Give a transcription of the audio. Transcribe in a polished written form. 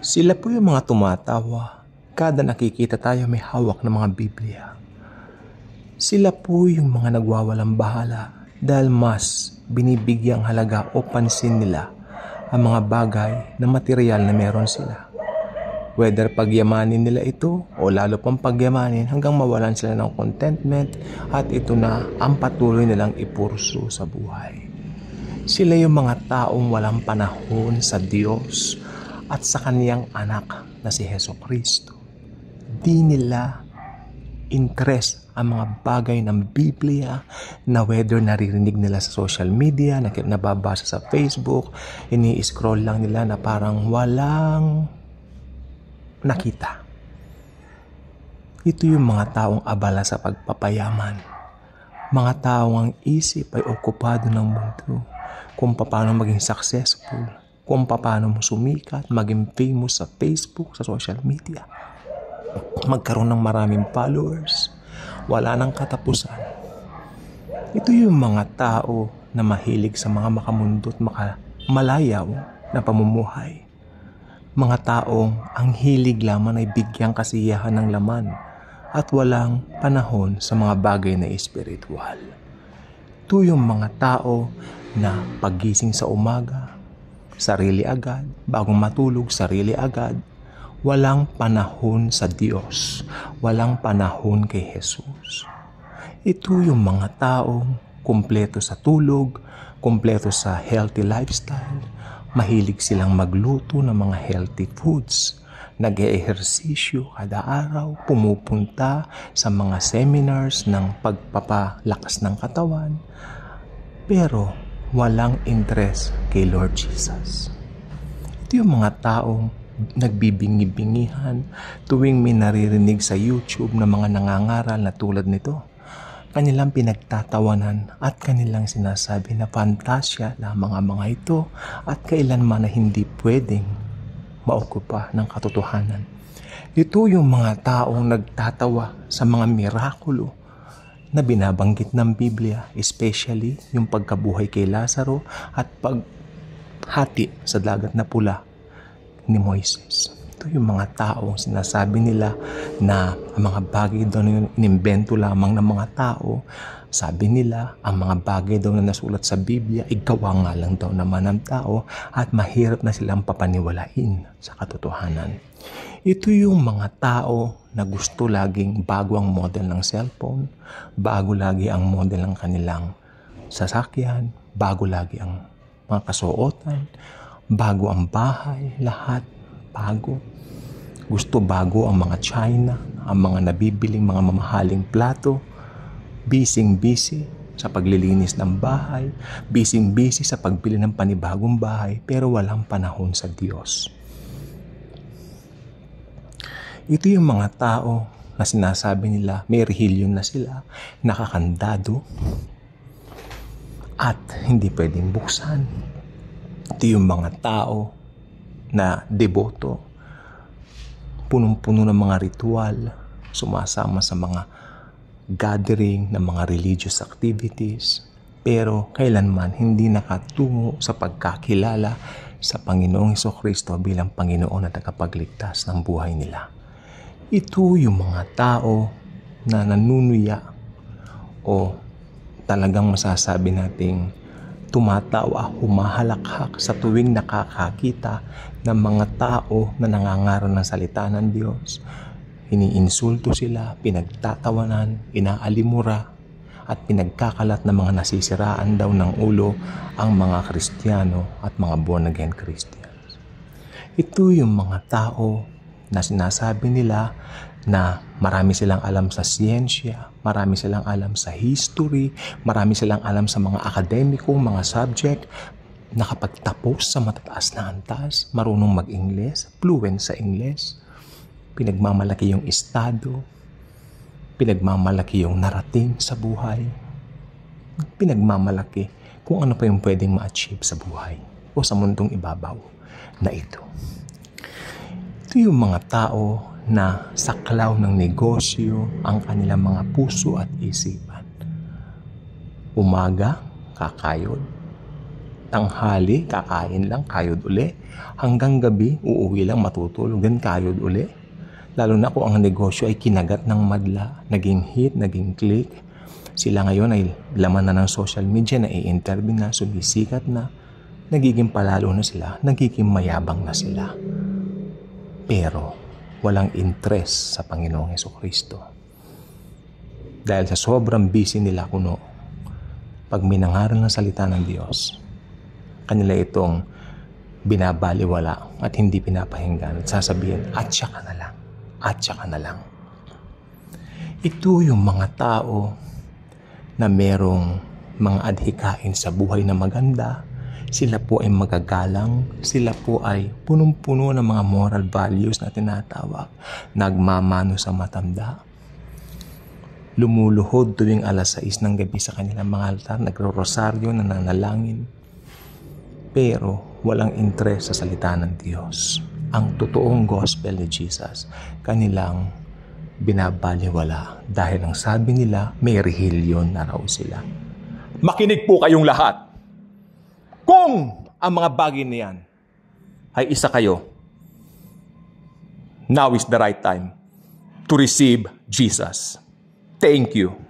Sila po yung mga tumatawa kada nakikita tayo may hawak ng mga Biblia. Sila po yung mga nagwawalang bahala dahil mas binibigyang halaga o pansin nila ang mga bagay na material na meron sila. Whether pagyamanin nila ito o lalo pang pagyamanin hanggang mawalan sila ng contentment at ito na ang patuloy nilang ipursu sa buhay. Sila yung mga taong walang panahon sa Diyos at sa kaniyang anak na si Hesukristo. Di nila interest ang mga bagay ng Biblia na whether naririnig nila sa social media, nababasa sa Facebook, ini-scroll lang nila na parang walang nakita. Ito yung mga taong abala sa pagpapayaman. Mga taong ang isip ay okupado ng mundo kung paano maging successful, kung paano mo sumikat, maging famous sa Facebook, sa social media. Magkaroon ng maraming followers, wala nang katapusan. Ito yung mga tao na mahilig sa mga makamundo at malayaw na pamumuhay. Mga taong ang hilig lamang ay bigyang kasiyahan ng laman at walang panahon sa mga bagay na espiritual. Ito yung mga tao na paggising sa umaga, sarili agad, bagong matulog, sarili agad. Walang panahon sa Diyos. Walang panahon kay Jesus. Ito yung mga taong kumpleto sa tulog, kumpleto sa healthy lifestyle. Mahilig silang magluto ng mga healthy foods. Nag-eehersisyo kada araw, pumupunta sa mga seminars ng pagpapalakas ng katawan. Pero walang interest kay Lord Jesus. Ito yung mga taong nagbibingi-bingihan tuwing may naririnig sa YouTube na mga nangangaral na tulad nito. Kanilang pinagtatawanan at kanilang sinasabi na fantasya lamang ang mga ito at kailanman na hindi pwedeng maokupa ng katotohanan. Ito yung mga taong nagtatawa sa mga mirakulo na binabanggit ng Biblia, especially yung pagkabuhay kay Lazaro at paghati sa dagat na pula ni Moises. Ito yung mga taong sinasabi nila na ang mga bagay daw na inimbento lamang ng mga tao. Sabi nila, ang mga bagay daw na nasulat sa Biblia, gawa nga lang daw naman ng tao at mahirap na silang papaniwalain sa katotohanan. Ito yung mga tao na gusto laging bago ang model ng cellphone, bago lagi ang model ng kanilang sasakyan, bago lagi ang mga kasuotan, bago ang bahay, lahat bago. Gusto bago ang mga China, ang mga nabibiling mga mamahaling plato. Busy sa paglilinis ng bahay, busy sa pagbili ng panibagong bahay, pero walang panahon sa Diyos. Ito yung mga tao na sinasabi nila may rehilyon na sila, nakakandado, at hindi pwedeng buksan. Ito yung mga tao na deboto, punong-puno ng mga ritual, sumasama sa mga gathering ng mga religious activities, pero kailanman hindi nakatungo sa pagkakilala sa Panginoong Hesukristo bilang Panginoon at tagapagligtas ng buhay nila. Ito yung mga tao na nanunuya o talagang masasabi nating tumatawa, humahalakhak sa tuwing nakakakita ng mga tao na nangangaral ng salita ng Diyos. Iniinsulto sila, pinagtatawanan, inaalimura, at pinagkakalat ng mga nasisiraan daw ng ulo ang mga Kristiyano at mga born-again Christians. Ito yung mga tao na sinasabi nila na marami silang alam sa siyensya, marami silang alam sa history, marami silang alam sa mga akademikong mga subject, nakapagtapos sa matataas na antas, marunong mag-Ingles, fluent sa Ingles, pinagmamalaki yung estado, pinagmamalaki yung narating sa buhay, pinagmamalaki kung ano pa yung pwedeng ma-achieve sa buhay o sa mundong ibabaw na ito. Ito yung mga tao na saklaw ng negosyo ang kanilang mga puso at isipan. Umaga, kakayod. Tanghali, kakain lang, kayod uli. Hanggang gabi, uuwi lang, matutulog, then kayod uli. Lalo na kung ang negosyo ay kinagat ng madla, naging hit, naging click. Sila ngayon ay laman na ng social media, na i-interview na, sumisikat na, nagiging palalo na sila, nagiging mayabang na sila. Pero walang interest sa Panginoong Hesukristo. Dahil sa sobrang busy nila kuno, pag minangaral ng salita ng Diyos, kanila itong binabaliwala at hindi pinapahinggan at sasabihin, at saka na lang, at saka na lang. Ito yung mga tao na merong mga adhikain sa buhay na maganda. Sila po ay magagalang, sila po ay punong-puno ng mga moral values na tinatawag, nagmamano sa matanda, lumuluhod tuwing alas 6 ng gabi sa kanilang mga altar, nagro-rosaryo, nananalangin, pero walang interest sa salita ng Diyos. Ang totoong gospel ni Jesus, kanilang binabaliwala dahil ang sabi nila, may rehilyon na raw sila. Makinig po kayong lahat. Kung ang mga bagay na yan ay isa kayo, now is the right time to receive Jesus. Thank you.